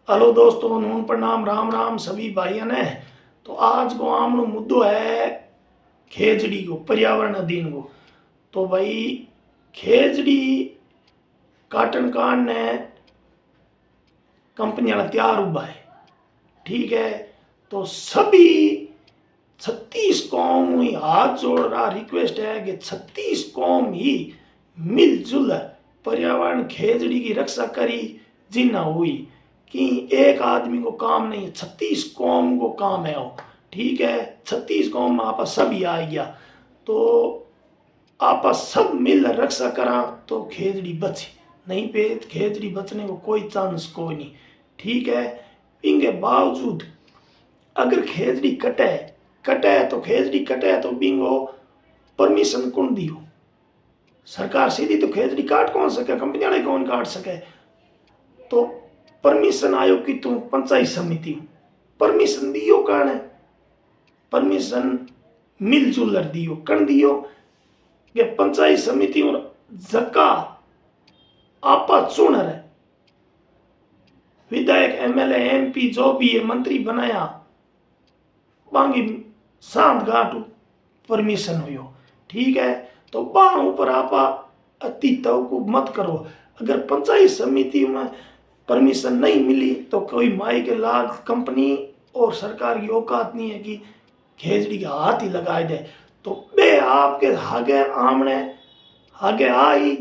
Hello दोस्तों, नून प्रणाम, राम राम सभी भाइयों ने। तो आज को आमनो मुद्दो है खेजड़ी को, पर्यावरण अधीन को। तो भाई खेजड़ी काटन कांड ने कंपनी वाला तैयार हुआ है, ठीक है। तो सभी 36 कौम ही हाथ जोड़ रहा रिक्वेस्ट है कि 36 कौम ही मिलजुल पर्यावरण खेजड़ी की रक्षा करी जी ना हुई कि एक आदमी को काम नहीं है, 36 कौम को काम है वो, ठीक है। 36 कौम में आपस सब ही आ गया, तो आपस सब मिल रक्षा करा तो खेजड़ी बचे, नहीं पे खेजड़ी बचने को कोई चांस कोई नहीं, ठीक है। इनके बावजूद अगर खेजड़ी कटे कटे तो खेजड़ी कटे तो बिंगो परमिशन कौन दियो? सरकार सीधी तो खेजड़ी काट कौन सके, कंपनी वाले कौन काट सके? तो परमिशन आयोग की तुम पंचायत समिति परमिशन दियो कण है? परमिशन मिलजुल दियो कण दियो कि पंचायत समिति और जका आपा चुन रहे विधायक एमएलए एमपी जो भी है मंत्री बनाया बांगी सांत घाट परमिशन हुई, ठीक है। तो बाण ऊपर आपा अति तवकु मत करो। अगर पंचायत समिति में परमिशन नहीं मिली तो कोई माई के लाख कंपनी और सरकार की औकात नहीं है कि खेजड़ी के हाथ ही लगाए दे। तो बे आपके हागे आमने हागे आई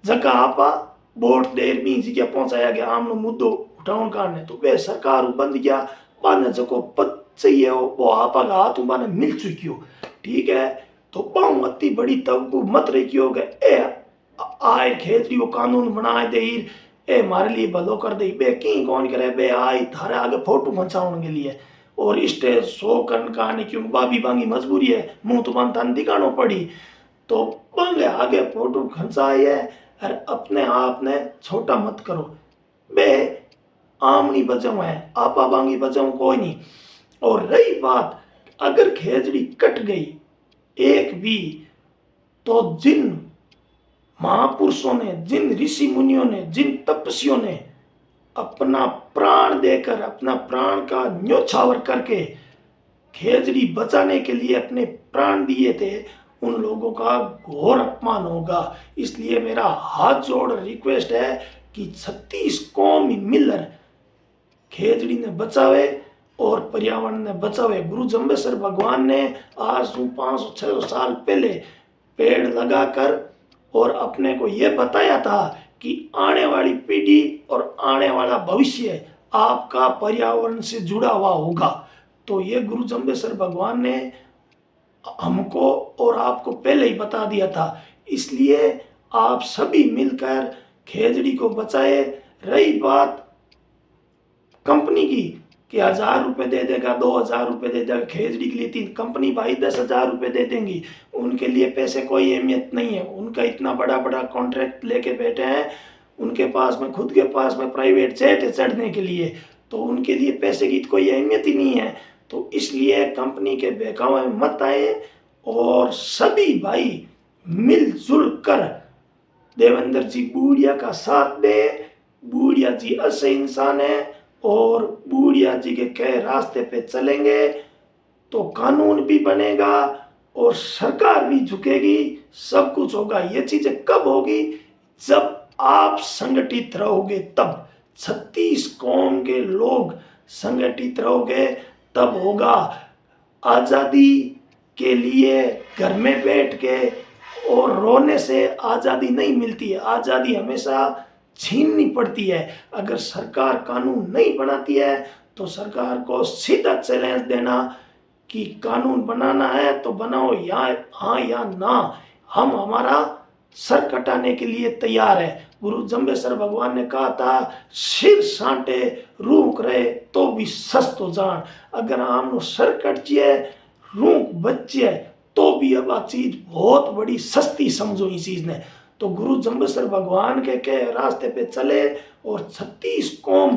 जगह आपा वोट देर भी जी पहुंचाया गया आमनो मुद्दो उठाउन काने तो वे सरकार बंद गया बाने जको पद चाहिए वो आपा का हाथ बाने मिल चुकियो, ठीक है। तो पाऊं अति बड़ी तब को मत रखियो के ए आए खेजड़ी को कानून बनाए दे ए मारे लिए भलो कर दे बे की कौन करे बे आई थारे आगे फोटो खचाने के लिए और स्टेज शो करने का नहीं क्यों बाबी बांगी मजबूरी है मुंह तो बंद तन दिखानो पड़ी तो बंग आगे फोटो खचाए है और अपने आप ने छोटा मत करो बे आमनी बचाऊ है आपा बांगी बचाऊ कोई नहीं। और रही बात अगर खेजड़ी कट गई एक भी तो जिन महापुरुषों ने जिन ऋषि मुनियों ने जिन तपस्वियों ने अपना प्राण देकर अपना प्राण का न्योछावर करके खेजड़ी बचाने के लिए अपने प्राण दिए थे उन लोगों का घोर अपमान होगा। इसलिए मेरा हाथ जोड़ रिक्वेस्ट है कि 36 कौम मिलकर खेजड़ी ने बचावे और पर्यावरण ने बचावे। गुरु जम्बेश्वर भगवान ने आज 500-600 साल पहले पेड़ लगाकर और अपने को यह बताया था कि आने वाली पीढ़ी और आने वाला भविष्य आपका पर्यावरण से जुड़ा हुआ होगा। तो ये गुरु जम्बेश्वर भगवान ने हमको और आपको पहले ही बता दिया था। इसलिए आप सभी मिलकर खेजड़ी को बचाए। रही बात कंपनी की कि 1000 रुपये दे देगा 2000 रुपये दे देगा खेजड़ी के लिए 3 कंपनी भाई 10,000 रुपये दे देंगी, उनके लिए पैसे कोई अहमियत नहीं है। उनका इतना बड़ा बड़ा कॉन्ट्रैक्ट लेके बैठे हैं, उनके पास में खुद के पास में प्राइवेट जेट है चढ़ने के लिए, तो उनके लिए पैसे की कोई अहमियत ही नहीं है। तो इसलिए कंपनी के बहकावे में मत आए और सभी भाई मिलजुल कर देवेंद्र जी बूढ़िया का साथ दे। बूढ़िया जी अच्छे इंसान है और बूढ़िया जी के कहे रास्ते पे चलेंगे तो कानून भी बनेगा और सरकार भी झुकेगी, सब कुछ होगा। ये चीजें कब होगी? जब आप संगठित रहोगे, तब 36 कौम के लोग संगठित रहोगे तब होगा। आजादी के लिए घर में बैठ के और रोने से आजादी नहीं मिलती है, आजादी हमेशा छीननी पड़ती है। अगर सरकार कानून नहीं बनाती है तो सरकार को सीधा चैलेंज देना कि कानून बनाना है तो बनाओ, या हाँ या ना, हम हमारा सर कटाने के लिए तैयार है। गुरु जम्बेश्वर भगवान ने कहा था सिर साटे रूख रहे तो भी सस्तो जान। अगर हम सर कट जाए रूख बच जाए तो भी अब आ चीज बहुत बड़ी सस्ती समझो इस चीज ने। तो गुरु जम्बेश्वर भगवान के रास्ते पे चले और 36 कौम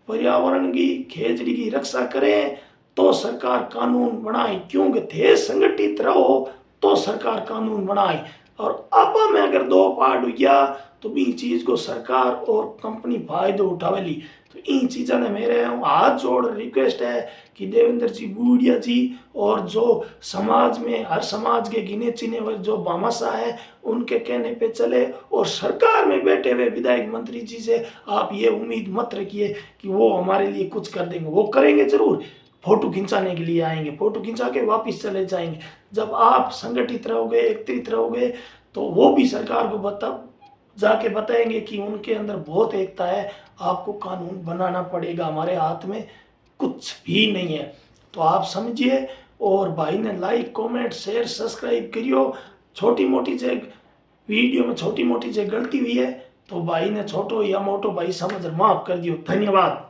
पर्यावरण की खेजड़ी की रक्षा करें तो सरकार कानून बनाए, क्योंकि देश संगठित रहो तो सरकार कानून बनाए। और आपा में अगर दो पार्ट हो गया तो भी चीज को सरकार और कंपनी फायदो उठावेली। तो इन चीज़ों ने मेरे हाथ जोड़ रिक्वेस्ट है कि देवेंद्र जी बूढ़िया जी और जो समाज में हर समाज के गिने चुने हुए जो भामाशाह है उनके कहने पे चले, और सरकार में बैठे हुए विधायक मंत्री जी से आप ये उम्मीद मत रखिए कि वो हमारे लिए कुछ कर देंगे। वो करेंगे जरूर, फोटो खिंचाने के लिए आएंगे, फोटो खिंचा के वापस चले जाएंगे। जब आप संगठित रहोगे, एकत्रित रहोगे, तो वो भी सरकार को जाके बताएंगे कि उनके अंदर बहुत एकता है, आपको कानून बनाना पड़ेगा, हमारे हाथ में कुछ भी नहीं है। तो आप समझिए, और भाई ने लाइक कमेंट शेयर सब्सक्राइब करियो। छोटी मोटी जो वीडियो में छोटी मोटी जो गलती हुई है तो भाई ने छोटो या मोटो भाई समझ माफ कर दियो। धन्यवाद।